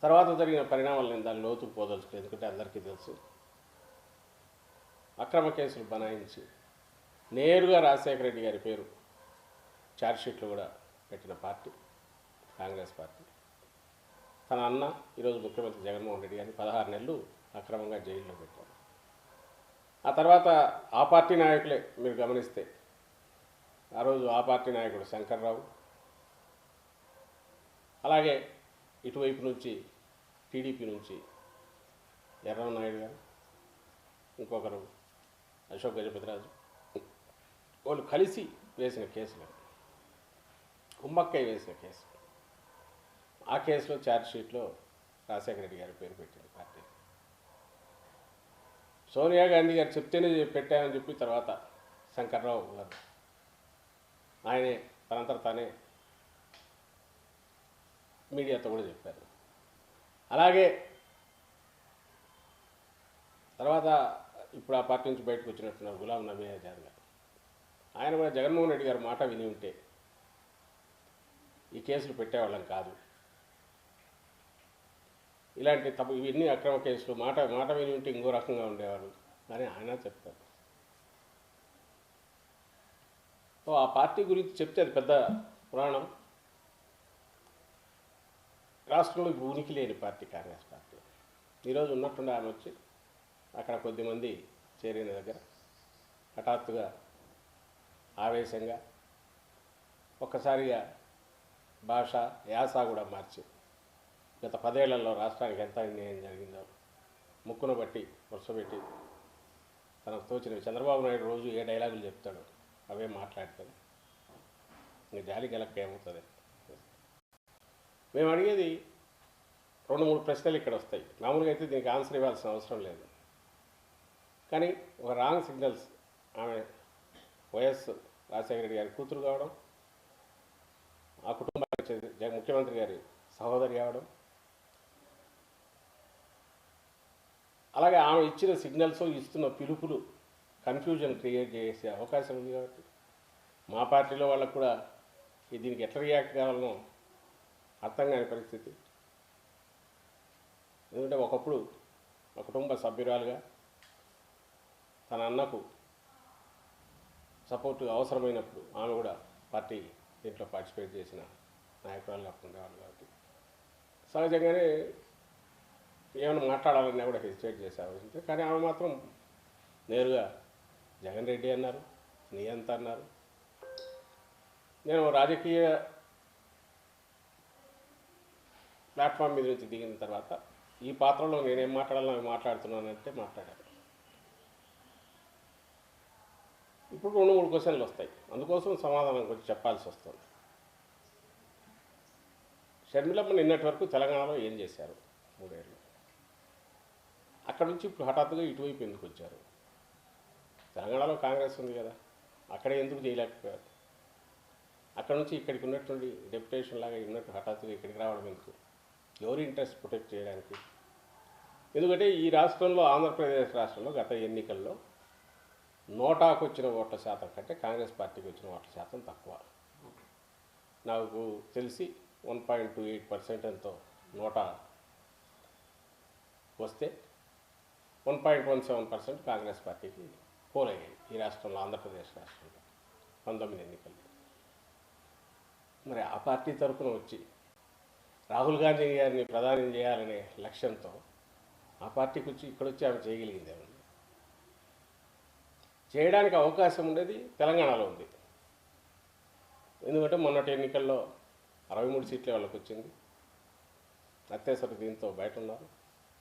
తర్వాత జరిగిన పరిణామాలు నేను దాని లోతుకు పోదలుచుకోలేదు, ఎందుకంటే అందరికీ తెలుసు. అక్రమ కేసులు బనాయించి నేరుగా రాజశేఖర రెడ్డి గారి పేరు ఛార్జ్షీట్లు కూడా పెట్టిన పార్టీ కాంగ్రెస్ పార్టీ. తన అన్న ఈరోజు ముఖ్యమంత్రి జగన్మోహన్ రెడ్డి గారిని 16 నెలలు అక్రమంగా జైల్లో పెట్టారు. ఆ తర్వాత ఆ పార్టీ నాయకులే మీరు గమనిస్తే, ఆ రోజు ఆ పార్టీ నాయకుడు శంకర్రావు, అలాగే ఇటువైపు నుంచి టీడీపీ నుంచి ఎర్రనాయుడు గారు, ఇంకొకరు అశోక్ గజపతిరాజు, వాళ్ళు కలిసి వేసిన కేసులు, కుమ్మక్కై వేసిన కేసు. ఆ కేసులో ఛార్జ్షీట్లో రాజశేఖర రెడ్డి గారి పేరు పెట్టింది పార్టీ. సోనియా గాంధీ గారు చెప్తేనే పెట్టామని చెప్పి తర్వాత శంకర్రావు గారు ఆయనే తనంతట తానే మీడియాతో కూడా చెప్పారు. అలాగే తర్వాత ఇప్పుడు ఆ పార్టీ నుంచి బయటకు వచ్చినట్టున్నారు గులాం నబీ ఆజాద్ గారు. ఆయన కూడా జగన్మోహన్ రెడ్డి గారు మాట విని ఉంటే ఈ కేసులు పెట్టేవాళ్ళం కాదు, ఇలాంటి తప్పు ఇవన్నీ అక్రమ కేసులు, మాట విని ఉంటే ఇంకో రకంగా ఉండేవారు అని ఆయన చెప్తారు. సో ఆ పార్టీ గురించి చెప్తే అది పెద్ద పురాణం. రాష్ట్రంలో ఉనికి లేని పార్టీ కాంగ్రెస్ పార్టీ. ఈరోజు ఉన్నట్టుండి ఆమె వచ్చి అక్కడ కొద్దిమంది చేరిన దగ్గర హఠాత్తుగా ఆవేశంగా ఒక్కసారిగా భాష యాస కూడా మార్చి గత 10 ఏళ్లలో రాష్ట్రానికి ఎంత అన్యాయం జరిగిందో ముక్కును బట్టి వరుసపెట్టి తనకు తోచినవి చంద్రబాబు నాయుడు రోజు ఏ డైలాగులు చెప్తాడో అవే మాట్లాడతాడు. ఇంక జాలి గెలక్క ఏమవుతుంది. మేము అడిగేది 2-3 ప్రశ్నలు ఇక్కడ వస్తాయి. మామూలుగా అయితే దీనికి ఆన్సర్ ఇవ్వాల్సిన అవసరం లేదు, కానీ ఒక రాంగ్ సిగ్నల్స్. ఆమె వైఎస్ రాజశేఖర రెడ్డి గారి కూతురు కావడం, ఆ కుటుంబానికి ముఖ్యమంత్రి గారి సహోదరి కావడం, అలాగే ఆమె ఇచ్చిన సిగ్నల్స్, ఇస్తున్న పిలుపులు కన్ఫ్యూజన్ క్రియేట్ చేసే అవకాశం ఉంది. కాబట్టి మా పార్టీలో వాళ్ళకు కూడా దీనికి ఎట్లా రియాక్ట్ కావాలనో అర్థం కాని పరిస్థితి. ఎందుకంటే ఒకప్పుడు మా కుటుంబ సభ్యురాలుగా తన అన్నకు సపోర్టు అవసరమైనప్పుడు ఆమె కూడా పార్టీ దీంట్లో పార్టిసిపేట్ చేసిన నాయకురాలుగా ఉండేవాళ్ళు. కాబట్టి సహజంగానే ఏమైనా మాట్లాడాలన్నా కూడా హెసిటేట్ చేసేవాళ్ళు. కానీ ఆమె మాత్రం నేరుగా జగన్ రెడ్డి అన్నారు, నీ అంత అన్నారు. నేను రాజకీయ ప్లాట్ఫామ్ మీద నుంచి దిగిన తర్వాత ఈ పాత్రలో నేనేం మాట్లాడాలని మాట్లాడుతున్నానంటే మాట్లాడాను. ఇప్పుడు 2-3 క్వశ్చన్లు వస్తాయి, అందుకోసం సమాధానం కొంచెం చెప్పాల్సి వస్తుంది. షర్మిలమ్మ నిన్నటి వరకు తెలంగాణలో ఏం చేశారు 3 ఏళ్ళు? అక్కడ నుంచి ఇప్పుడు హఠాత్తుగా ఇటువైపు ఎందుకు వచ్చారు? తెలంగాణలో కాంగ్రెస్ ఉంది కదా, అక్కడే ఎందుకు చేయలేకపోయారు? అక్కడ నుంచి ఇక్కడికి ఉన్నటువంటి డెప్యుటేషన్ లాగా ఉన్నట్టు హఠాత్తుగా ఇక్కడికి రావడం ఎందుకు? ఎవరి ఇంట్రెస్ట్ ప్రొటెక్ట్ చేయడానికి? ఎందుకంటే ఈ రాష్ట్రంలో, ఆంధ్రప్రదేశ్ రాష్ట్రంలో గత ఎన్నికల్లో నోటాకు వచ్చిన ఓట్ల శాతం కంటే కాంగ్రెస్ పార్టీకి వచ్చిన ఓట్ల శాతం తక్కువ. నాకు తెలిసి 1.28% ఎంతో నోటా వస్తే 1.17% కాంగ్రెస్ పార్టీకి పోలయ్యాయి ఈ రాష్ట్రంలో, ఆంధ్రప్రదేశ్ రాష్ట్రంలో 19 ఎన్నికల్లో. మరి ఆ పార్టీ తరఫున వచ్చి రాహుల్ గాంధీ గారిని ప్రధాని చేయాలనే లక్ష్యంతో ఆ పార్టీకి వచ్చి ఇక్కడొచ్చి ఆమె చేయగలిగింది ఏమన్నా? చేయడానికి అవకాశం ఉండేది తెలంగాణలో ఉంది. ఎందుకంటే మొన్నటి ఎన్నికల్లో 63 సీట్లే వాళ్ళకి వచ్చింది, అత్యవసర దీంతో బయట ఉన్నారు.